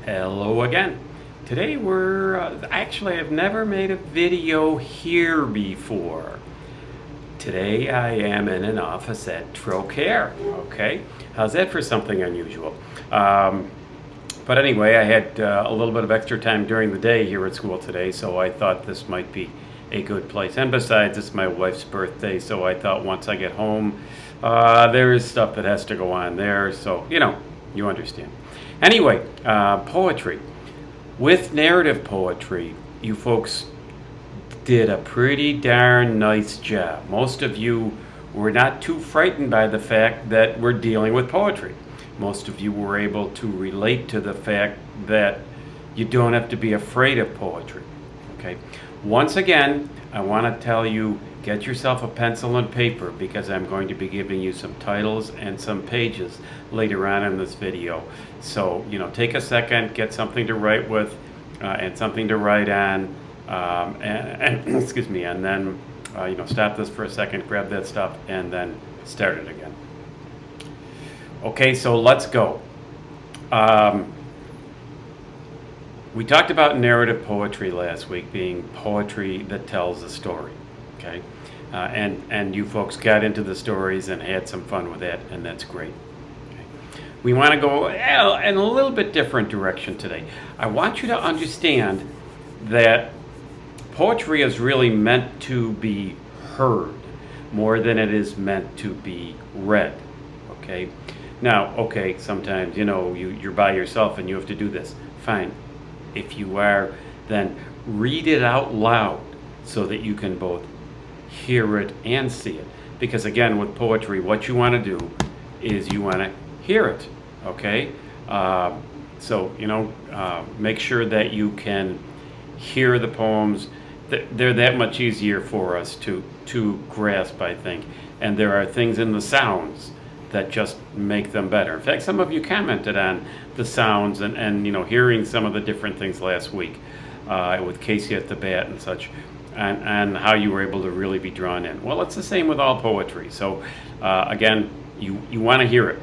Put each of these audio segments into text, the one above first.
Hello again. Today actually I've never made a video here before. Today I am in an office at Trocare. Okay, how's that for something unusual? But anyway, I had a little bit of extra time during the day here at school today, so I thought this might be a good place. And besides, it's my wife's birthday, so I thought once I get home, there is stuff that has to go on there, so you understand. Anyway, poetry. With narrative poetry, you folks did a pretty darn nice job. Most of you were not too frightened by the fact that we're dealing with poetry. Most of you were able to relate to the fact that you don't have to be afraid of poetry. Okay. Once again, I want to tell you, get yourself a pencil and paper because I'm going to be giving you some titles and some pages later on in this video. So, take a second, get something to write with and something to write on, and excuse me, and then, stop this for a second, grab that stuff, and then start it again. Okay, so let's go. We talked about narrative poetry last week being poetry that tells a story, okay? And you folks got into the stories and had some fun with that, and that's great. Okay. We want to go in a little bit different direction today. I want you to understand that poetry is really meant to be heard more than it is meant to be read, okay? Now, okay, sometimes, you're by yourself and you have to do this. Fine. If you are, then read it out loud so that you can both hear it and see it. Because again, with poetry, what you want to do is you want to hear it, okay? Make sure that you can hear the poems. They're that much easier for us to grasp, I think. And there are things in the sounds that just make them better. In fact, some of you commented on the sounds and hearing some of the different things last week with Casey at the bat and such, and how you were able to really be drawn in. Well, it's the same with all poetry. So again, you want to hear it.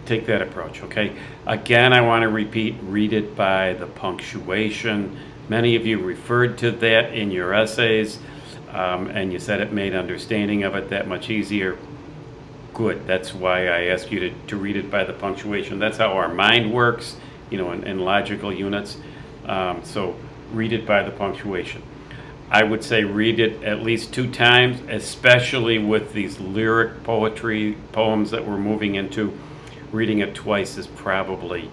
Take that approach, okay? Again, I want to repeat, read it by the punctuation. Many of you referred to that in your essays. And you said it made understanding of it that much easier. Good. That's why I asked you to read it by the punctuation. That's how our mind works, in logical units. So read it by the punctuation. I would say read it at least 2 times, especially with these lyric poetry poems that we're moving into. Reading it twice is probably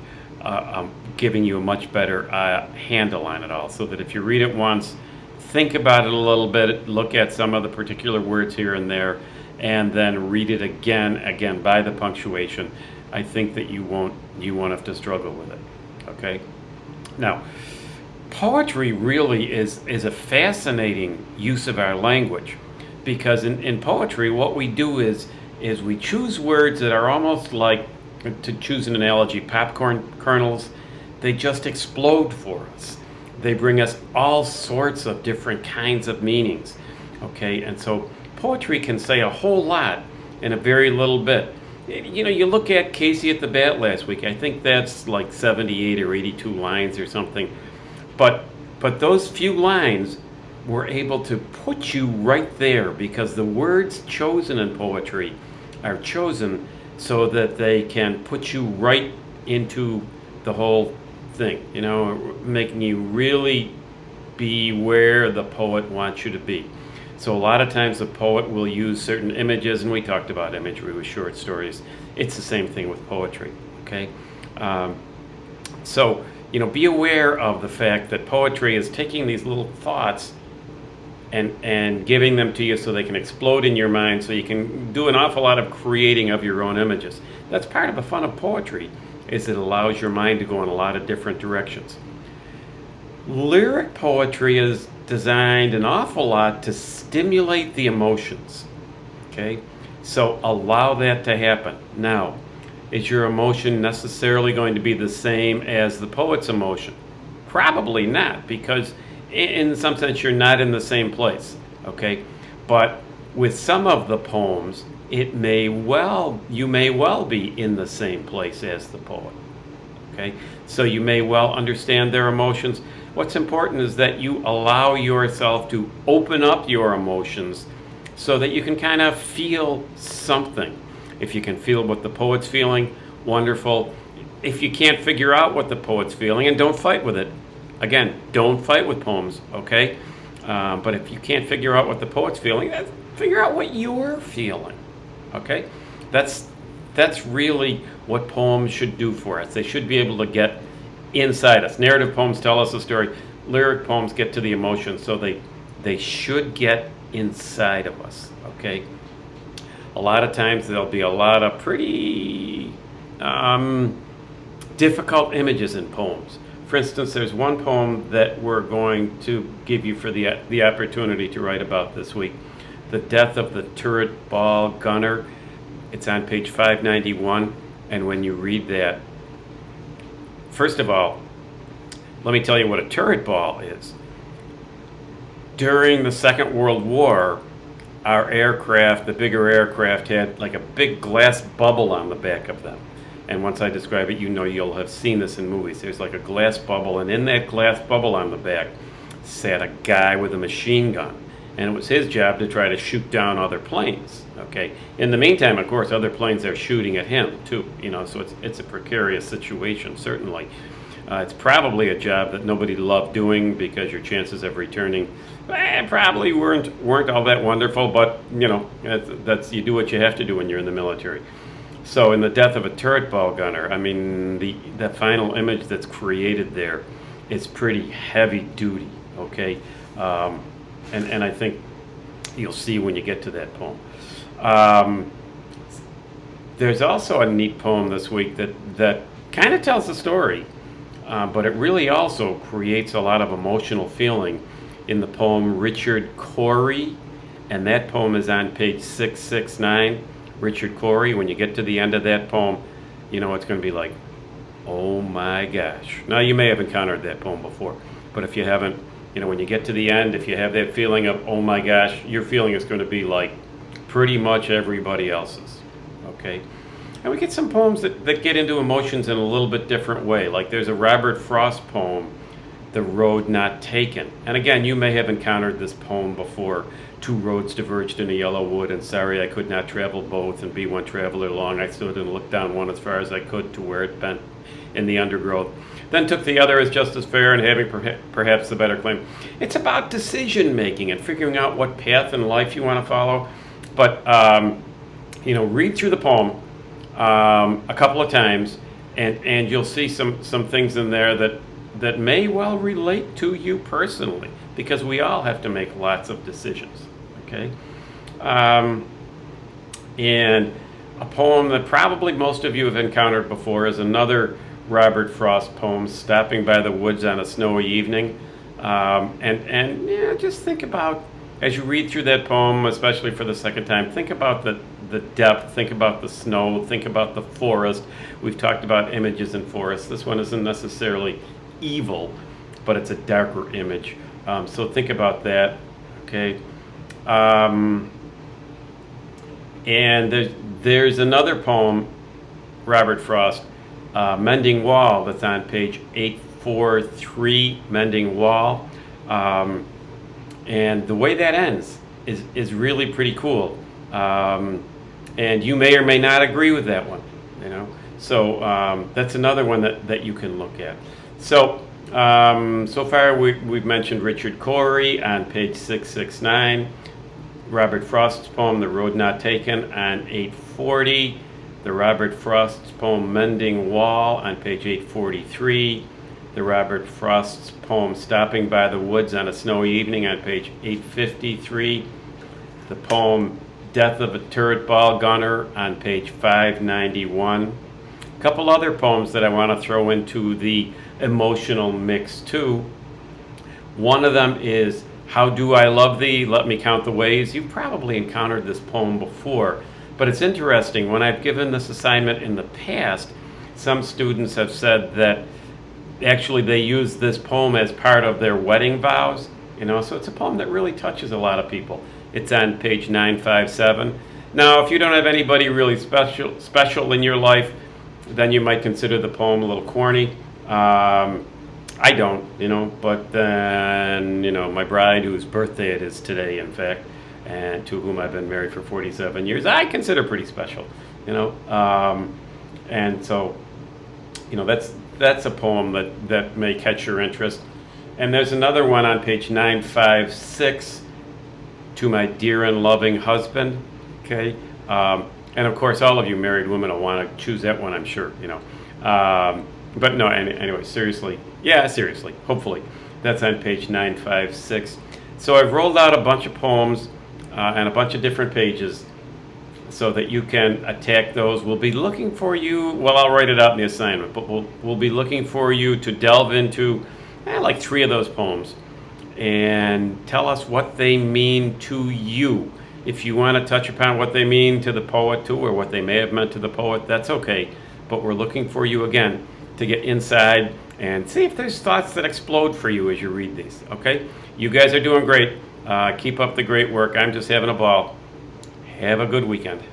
giving you a much better handle on it all, so that if you read it once, think about it a little bit, look at some of the particular words here and there, and then read it again by the punctuation. I think that you won't have to struggle with it. Okay? Now, poetry really is a fascinating use of our language, because in poetry what we do is we choose words that are almost like, to choose an analogy, popcorn kernels. They just explode for us. They bring us all sorts of different kinds of meanings, okay? And so poetry can say a whole lot in a very little bit. You look at Casey at the bat last week. I think that's like 78 or 82 lines or something. But those few lines were able to put you right there, because the words chosen in poetry are chosen so that they can put you right into the whole thing, making you really be where the poet wants you to be. So a lot of times the poet will use certain images, and we talked about imagery with short stories. It's the same thing with poetry, okay? Be aware of the fact that poetry is taking these little thoughts and giving them to you so they can explode in your mind, so you can do an awful lot of creating of your own images. That's part of the fun of poetry, is it allows your mind to go in a lot of different directions. Lyric poetry is designed an awful lot to stimulate the emotions, okay? So allow that to happen. Now, is your emotion necessarily going to be the same as the poet's emotion? Probably not, because in some sense you're not in the same place, okay? But with some of the poems, you may well be in the same place as the poet, okay? So you may well understand their emotions. What's important is that you allow yourself to open up your emotions so that you can kind of feel something. If you can feel what the poet's feeling, wonderful. If you can't figure out what the poet's feeling, and don't fight with it. Again, don't fight with poems, okay? But if you can't figure out what the poet's feeling, figure out what you're feeling, okay? That's really what poems should do for us. They should be able to get inside us. Narrative poems tell us a story. Lyric poems get to the emotions, so they should get inside of us, okay? A lot of times there'll be a lot of pretty difficult images in poems. For instance, there's one poem that we're going to give you for the opportunity to write about this week. The Death of the Turret Ball Gunner. It's on page 591, and when you read that, first of all, let me tell you what a turret ball is. During the Second World War, our aircraft, the bigger aircraft, had like a big glass bubble on the back of them. And once I describe it, you know you'll have seen this in movies. There's like a glass bubble, and in that glass bubble on the back sat a guy with a machine gun. And it was his job to try to shoot down other planes, okay? In the meantime, of course, other planes are shooting at him, too, you know, so it's a precarious situation, certainly. It's probably a job that nobody loved doing because your chances of returning probably weren't all that wonderful, but, you know, that's you do what you have to do when you're in the military. So in The Death of a Turret Ball Gunner, I mean, the final image that's created there is pretty heavy duty, okay? And I think you'll see when you get to that poem. There's also a neat poem this week that kind of tells the story, but it really also creates a lot of emotional feeling in the poem Richard Cory, and that poem is on page 669. Richard Cory, when you get to the end of that poem, you know it's going to be like, oh my gosh. Now, you may have encountered that poem before, but if you haven't, you know, when you get to the end, if you have that feeling of, oh my gosh, your feeling is going to be like pretty much everybody else's, okay? And we get some poems that get into emotions in a little bit different way. Like there's a Robert Frost poem, The Road Not Taken. And again, you may have encountered this poem before. Two roads diverged in a yellow wood, and sorry I could not travel both, and be one traveler long. I stood and looked down one as far as I could to where it bent in the undergrowth. Then took the other as just as fair, and having perhaps the better claim. It's about decision making and figuring out what path in life you want to follow. But you know, read through the poem a couple of times, and you'll see some things in there that may well relate to you personally, because we all have to make lots of decisions, okay? And a poem that probably most of you have encountered before is another Robert Frost poem, Stopping by the Woods on a Snowy Evening. And yeah, just think about, as you read through that poem, especially for the second time, think about the depth, think about the snow, think about the forest. We've talked about images in forests. This one isn't necessarily evil, but it's a darker image. So think about that, okay? And there's another poem, Robert Frost, Mending Wall, that's on page 843, Mending Wall. And the way that ends is really pretty cool. And you may or may not agree with that one, you know? So that's another one that you can look at. So so far we've mentioned Richard Cory on page 669, Robert Frost's poem The Road Not Taken on 840, the Robert Frost's poem Mending Wall on page 843, the Robert Frost's poem Stopping by the Woods on a Snowy Evening on page 853, the poem Death of a Turret Ball Gunner on page 591. A couple other poems that I want to throw into the emotional mix too. One of them is How Do I Love Thee, Let Me Count the Ways. You've probably encountered this poem before, but it's interesting. When I've given this assignment in the past, some students have said that actually they use this poem as part of their wedding vows, you know, so it's a poem that really touches a lot of people. It's on page 957. Now, if you don't have anybody really special in your life, then you might consider the poem a little corny. I don't, but then, my bride, whose birthday it is today, in fact, and to whom I've been married for 47 years, I consider pretty special, and so, that's a poem that may catch your interest. And there's another one on page 956, To My Dear and Loving Husband, okay? And of course, all of you married women will want to choose that one, I'm sure, But no, anyway, seriously, hopefully. That's on page 956. So I've rolled out a bunch of poems and a bunch of different pages so that you can attack those. We'll be looking for you, well, I'll write it out in the assignment, but we'll be looking for you to delve into like 3 of those poems and tell us what they mean to you. If you want to touch upon what they mean to the poet too, or what they may have meant to the poet, that's okay. But we're looking for you again to get inside and see if there's thoughts that explode for you as you read these, okay? You guys are doing great. Keep up the great work. I'm just having a ball. Have a good weekend.